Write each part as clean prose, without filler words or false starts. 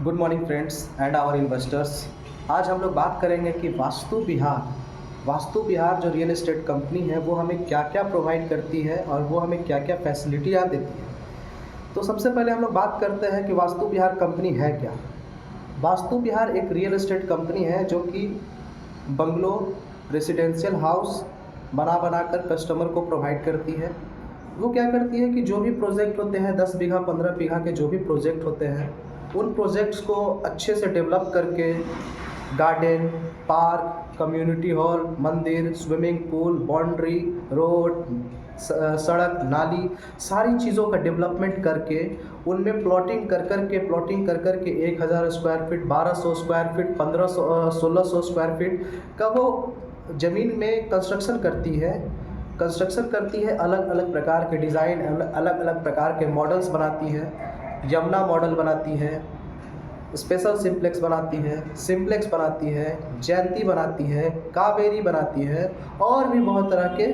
Good morning friends and our investors. आज हम लोग बात करेंगे कि वास्तु विहार जो रियल एस्टेट कंपनी है वो हमें क्या क्या प्रोवाइड करती है और वो हमें क्या क्या फैसिलिटियाँ देती है। तो सबसे पहले हम लोग बात करते हैं कि वास्तु विहार कंपनी है क्या। वास्तु विहार एक रियल एस्टेट कंपनी है जो कि बंगलो, रेसिडेंशियल हाउस बना कर कस्टमर को प्रोवाइड करती है। वो क्या करती है कि जो भी प्रोजेक्ट होते हैं 10 बीघा 15 बीघा के जो भी प्रोजेक्ट होते हैं उन प्रोजेक्ट्स को अच्छे से डेवलप करके गार्डन, पार्क, कम्युनिटी हॉल, मंदिर, स्विमिंग पूल, बाउंड्री, रोड, सड़क, नाली, सारी चीज़ों का डेवलपमेंट करके उनमें प्लॉटिंग कर कर के 1000 square feet, 1200 square feet, 1500 1600 square feet का वो ज़मीन में कंस्ट्रक्शन करती है। अलग अलग प्रकार के डिज़ाइन, अलग अलग प्रकार के मॉडल्स बनाती है। यमुना मॉडल बनाती है, स्पेशल सिंप्लेक्स बनाती है, जयंती बनाती है, कावेरी बनाती है और भी बहुत तरह के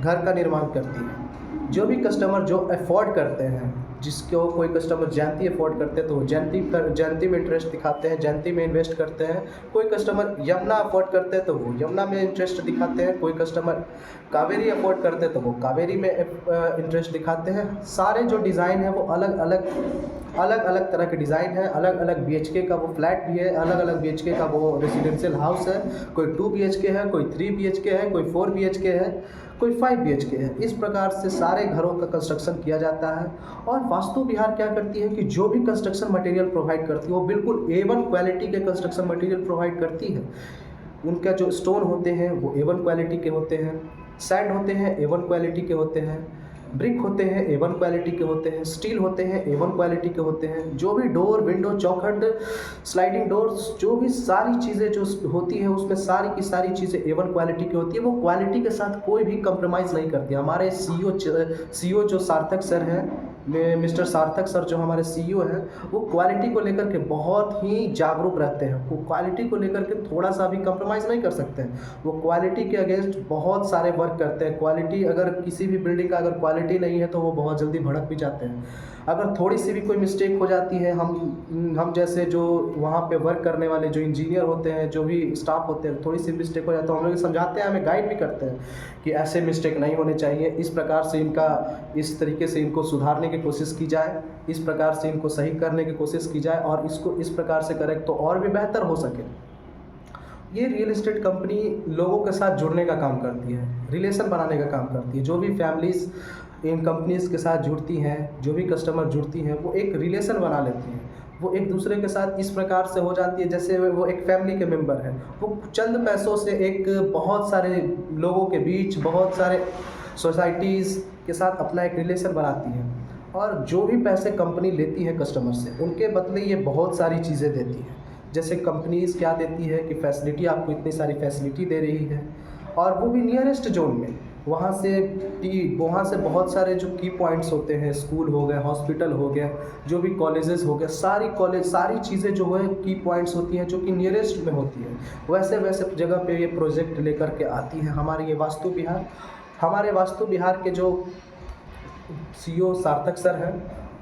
घर का निर्माण करती है। जो भी कस्टमर जो अफोर्ड करते हैं, जिसको कोई कस्टमर जयंती अफोर्ड करते हैं तो वो जयंती में इंटरेस्ट दिखाते हैं, जयंती में इन्वेस्ट करते हैं। कोई कस्टमर यमुना अफोर्ड करते हैं तो वो यमुना में इंटरेस्ट दिखाते हैं। कोई कस्टमर कावेरी अफोर्ड करते हैं तो वो कावेरी में इंटरेस्ट दिखाते हैं। सारे जो डिज़ाइन है वो अलग अलग तरह के डिज़ाइन है। अलग अलग बीएचके का वो फ्लैट भी है, अलग अलग बीएचके का वो रेसिडेंशियल हाउस है। कोई 2 बीएचके है, कोई 3 बीएचके है, कोई 4 बीएचके है, कोई 5 बीएचके है। इस प्रकार से सारे घरों का कंस्ट्रक्शन किया जाता है। और वास्तु विहार क्या करती है कि जो भी कंस्ट्रक्शन मटेरियल प्रोवाइड करती है वो बिल्कुल A1 क्वालिटी के कंस्ट्रक्शन मटेरियल प्रोवाइड करती है। उनका जो स्टोन होते हैं वो A1 क्वालिटी के होते हैं, सैंड होते हैं A1 क्वालिटी के होते हैं, ब्रिक होते हैं A1 क्वालिटी के होते हैं, स्टील होते हैं A1 क्वालिटी के होते हैं। जो भी डोर, विंडो, चौखट, स्लाइडिंग डोर्स, जो भी सारी चीज़ें जो होती हैं उसमें सारी की सारी चीज़ें A1 क्वालिटी की होती है। वो क्वालिटी के साथ कोई भी कंप्रोमाइज़ नहीं करती। हमारे सीईओ जो सार्थक सर हैं, मिस्टर सार्थक सर जो हमारे सीईओ हैं, वो क्वालिटी को लेकर के बहुत ही जागरूक रहते हैं। वो क्वालिटी को लेकर के थोड़ा सा भी कंप्रोमाइज़ नहीं कर सकते हैं। वो क्वालिटी के अगेंस्ट बहुत सारे वर्क करते हैं। क्वालिटी, अगर किसी भी बिल्डिंग का अगर क्वालिटी नहीं है तो वो बहुत जल्दी भड़क भी जाते हैं। अगर थोड़ी सी भी कोई मिस्टेक हो जाती है, हम जैसे जो वहाँ पे वर्क करने वाले जो इंजीनियर होते हैं, जो भी स्टाफ होते हैं, थोड़ी सी मिस्टेक हो जाता है तो हम लोग समझाते हैं, हमें गाइड भी करते हैं कि ऐसे मिस्टेक नहीं होने चाहिए, इस प्रकार से इस तरीके से इनको सुधारने की कोशिश की जाए, इस प्रकार से इनको सही करने की कोशिश की जाए और इसको इस प्रकार से करें तो और भी बेहतर हो सके। ये रियल एस्टेट कंपनी लोगों के साथ जुड़ने का काम करती है, रिलेशन बनाने का काम करती है। जो भी फैमिलीज़ इन कंपनीज़ के साथ जुड़ती हैं, जो भी कस्टमर जुड़ती हैं, वो एक रिलेशन बना लेती हैं। वो एक दूसरे के साथ इस प्रकार से हो जाती है जैसे वो एक फैमिली के मेंबर हैं। वो चंद पैसों से एक बहुत सारे लोगों के बीच, बहुत सारे सोसाइटीज़ के साथ अपना एक रिलेशन बनाती है। और जो भी पैसे कंपनी लेती है कस्टमर से, उनके बदले ये बहुत सारी चीज़ें देती है। जैसे कंपनीज़ क्या देती है कि फैसिलिटी, आपको इतनी सारी फैसिलिटी दे रही है और वो भी नियरेस्ट जोन में। वहाँ से बहुत सारे जो की पॉइंट्स होते हैं, स्कूल हो गए, हॉस्पिटल हो गया, जो भी कॉलेजेस हो गए, सारी चीज़ें जो है की पॉइंट्स होती हैं जो कि नियरेस्ट में होती है। वैसे वैसे जगह पे ये प्रोजेक्ट लेकर के आती है हमारे हमारे वास्तु विहार के जो सीईओ सार्थक सर हैं,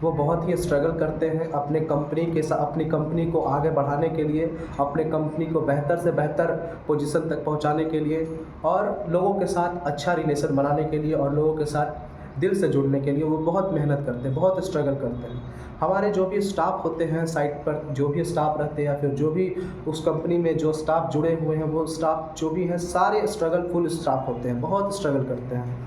वो बहुत ही स्ट्रगल करते हैं अपनी कंपनी को आगे बढ़ाने के लिए, अपने कंपनी को बेहतर से बेहतर पोजीशन तक पहुंचाने के लिए और लोगों के साथ अच्छा रिलेशन बनाने के लिए और लोगों के साथ दिल से जुड़ने के लिए वो बहुत मेहनत करते हैं, बहुत स्ट्रगल करते हैं। हमारे जो भी स्टाफ होते हैं साइट पर, जो भी स्टाफ रहते हैं या फिर जो भी उस कंपनी में जो स्टाफ जुड़े हुए हैं, वो स्टाफ जो भी हैं सारे स्ट्रगलफुल स्टाफ होते हैं, बहुत स्ट्रगल करते हैं।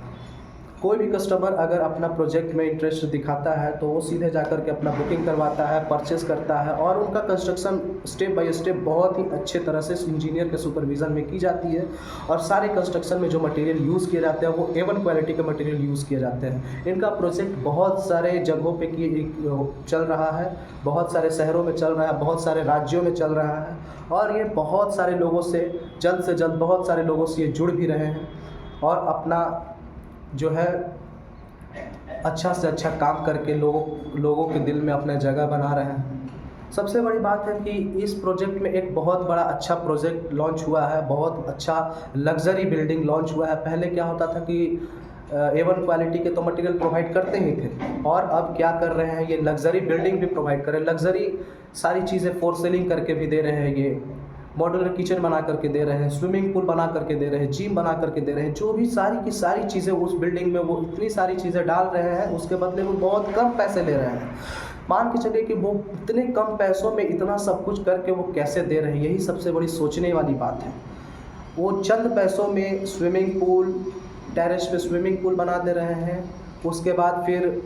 कोई भी कस्टमर अगर अपना प्रोजेक्ट में इंटरेस्ट दिखाता है तो वो सीधे जाकर के अपना बुकिंग करवाता है, परचेस करता है और उनका कंस्ट्रक्शन स्टेप बाय स्टेप बहुत ही अच्छे तरह से इंजीनियर के सुपरविज़न में की जाती है। और सारे कंस्ट्रक्शन में जो मटेरियल यूज़ किए जाते हैं वो A1 क्वालिटी के मटेरियल यूज़ किए जाते हैं। इनका प्रोजेक्ट बहुत सारे जगहों पे चल रहा है, बहुत सारे शहरों में चल रहा है, बहुत सारे राज्यों में चल रहा है और ये बहुत सारे लोगों से जल्द बहुत सारे लोगों से ये जुड़ भी रहे हैं और अपना जो है अच्छा से अच्छा काम करके लोगों के दिल में अपना जगह बना रहे हैं। सबसे बड़ी बात है कि इस प्रोजेक्ट में एक बहुत बड़ा अच्छा प्रोजेक्ट लॉन्च हुआ है, बहुत अच्छा लग्जरी बिल्डिंग लॉन्च हुआ है। पहले क्या होता था कि A1 क्वालिटी के तो मटेरियल प्रोवाइड करते ही थे, और अब क्या कर रहे हैं, ये लग्जरी बिल्डिंग भी प्रोवाइड कर रहे हैं, लग्जरी सारी चीज़ें फोर सेलिंग करके भी दे रहे हैं, ये मॉड्यूलर किचन बना करके दे रहे हैं, स्विमिंग पूल बना करके दे रहे हैं, जिम बना करके दे रहे हैं, जो भी सारी की सारी चीज़ें उस बिल्डिंग में वो इतनी सारी चीज़ें डाल रहे हैं, उसके बदले वो बहुत कम पैसे ले रहे हैं। मान के चलिए कि वो इतने कम पैसों में इतना सब कुछ करके वो कैसे दे रहे हैं, यही सबसे बड़ी सोचने वाली बात है। वो चंद पैसों में स्विमिंग पूल, टेरेस पे स्विमिंग पूल बना दे रहे हैं, उसके बाद फिर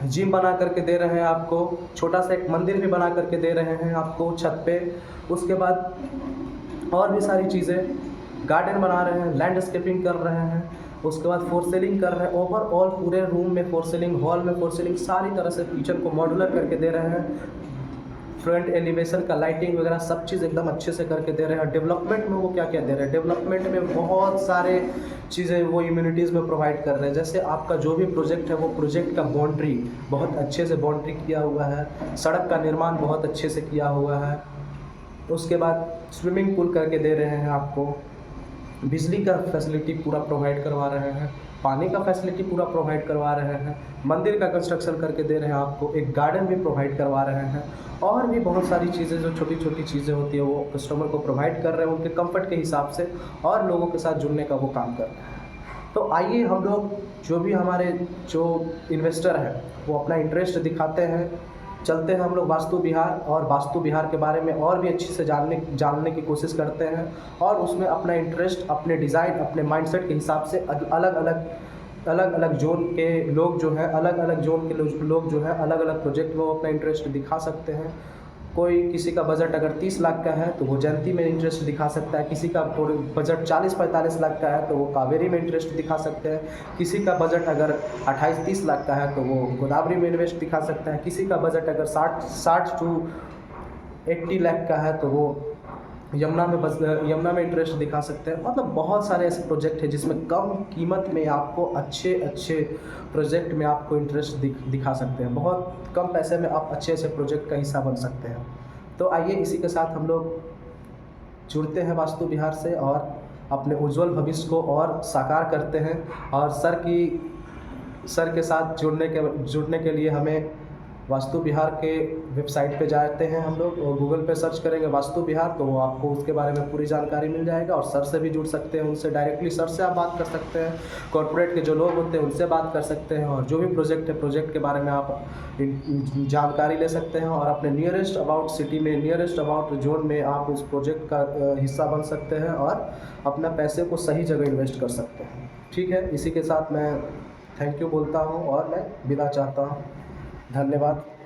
जिम बना करके दे रहे हैं आपको, छोटा सा एक मंदिर भी बना करके दे रहे हैं आपको छत पे, उसके बाद और भी सारी चीज़ें, गार्डन बना रहे हैं, लैंडस्केपिंग कर रहे हैं, उसके बाद फोर सेलिंग कर रहे हैं, ओवरऑल पूरे रूम में फोर सेलिंग, हॉल में फोर सेलिंग, सारी तरह से किचन को मॉड्यूलर करके दे रहे हैं, फ्रंट एलिवेशन का लाइटिंग वगैरह सब चीज़ एकदम अच्छे से करके दे रहे हैं। डेवलपमेंट में वो क्या क्या दे रहे हैं, डेवलपमेंट में बहुत सारे चीज़ें वो इम्यूनिटीज़ में प्रोवाइड कर रहे हैं। जैसे आपका जो भी प्रोजेक्ट है, वो प्रोजेक्ट का बाउंड्री बहुत अच्छे से बाउंड्री किया हुआ है, सड़क का निर्माण बहुत अच्छे से किया हुआ है, उसके बाद स्विमिंग पूल करके दे रहे हैं आपको, बिजली का फैसिलिटी पूरा प्रोवाइड करवा रहे हैं, पानी का फैसिलिटी पूरा प्रोवाइड करवा रहे हैं, मंदिर का कंस्ट्रक्शन करके दे रहे हैं आपको, एक गार्डन भी प्रोवाइड करवा रहे हैं, और भी बहुत सारी चीज़ें जो छोटी छोटी चीज़ें होती है वो कस्टमर को प्रोवाइड कर रहे हैं उनके कंफर्ट के हिसाब से, और लोगों के साथ जुड़ने का वो काम कर रहे हैं। तो आइए हम लोग जो भी हमारे जो इन्वेस्टर हैं वो अपना इंटरेस्ट दिखाते हैं, चलते हैं हम लोग वास्तु विहार, और वास्तु विहार के बारे में और भी अच्छे से जानने की कोशिश करते हैं, और उसमें अपना इंटरेस्ट, अपने डिज़ाइन, अपने माइंडसेट के हिसाब से अलग अलग जोन के लोग जो है, अलग अलग जोन के लोग जो है अलग अलग प्रोजेक्ट में वो अपना इंटरेस्ट दिखा सकते हैं। कोई किसी का बजट अगर 30 लाख का है तो वो जयंती में इंटरेस्ट दिखा सकता है, किसी का बजट 40-45 लाख का है तो वो कावेरी में इंटरेस्ट दिखा सकते हैं, किसी का बजट अगर 28-30 लाख का है तो वो गोदावरी में इन्वेस्ट दिखा सकता है, किसी का बजट अगर 60 to 80 लाख का है तो वो यमुना में इंटरेस्ट दिखा सकते हैं। मतलब बहुत सारे ऐसे प्रोजेक्ट हैं जिसमें कम कीमत में आपको अच्छे प्रोजेक्ट में आपको इंटरेस्ट दिखा सकते हैं, बहुत कम पैसे में आप अच्छे प्रोजेक्ट का हिस्सा बन सकते हैं। तो आइए इसी के साथ हम लोग जुड़ते हैं वास्तु विहार से, और अपने उज्जवल भविष्य को और साकार करते हैं। और सर के साथ जुड़ने के लिए हमें वास्तु विहार के वेबसाइट पे जाते हैं हम लोग, और गूगल पे सर्च करेंगे वास्तु विहार तो वो आपको उसके बारे में पूरी जानकारी मिल जाएगा। और सर से भी जुड़ सकते हैं, उनसे डायरेक्टली सर से आप बात कर सकते हैं, कॉर्पोरेट के जो लोग होते हैं उनसे बात कर सकते हैं, और जो भी प्रोजेक्ट है प्रोजेक्ट के बारे में आप जानकारी ले सकते हैं, और अपने नियरेस्ट अबाउट सिटी में, नियरेस्ट अबाउट जोन में आप उस प्रोजेक्ट का हिस्सा बन सकते हैं, और अपना पैसे को सही जगह इन्वेस्ट कर सकते हैं। ठीक है, इसी के साथ मैं थैंक यू बोलता हूँ और मैं विदा चाहता हूँ। धन्यवाद।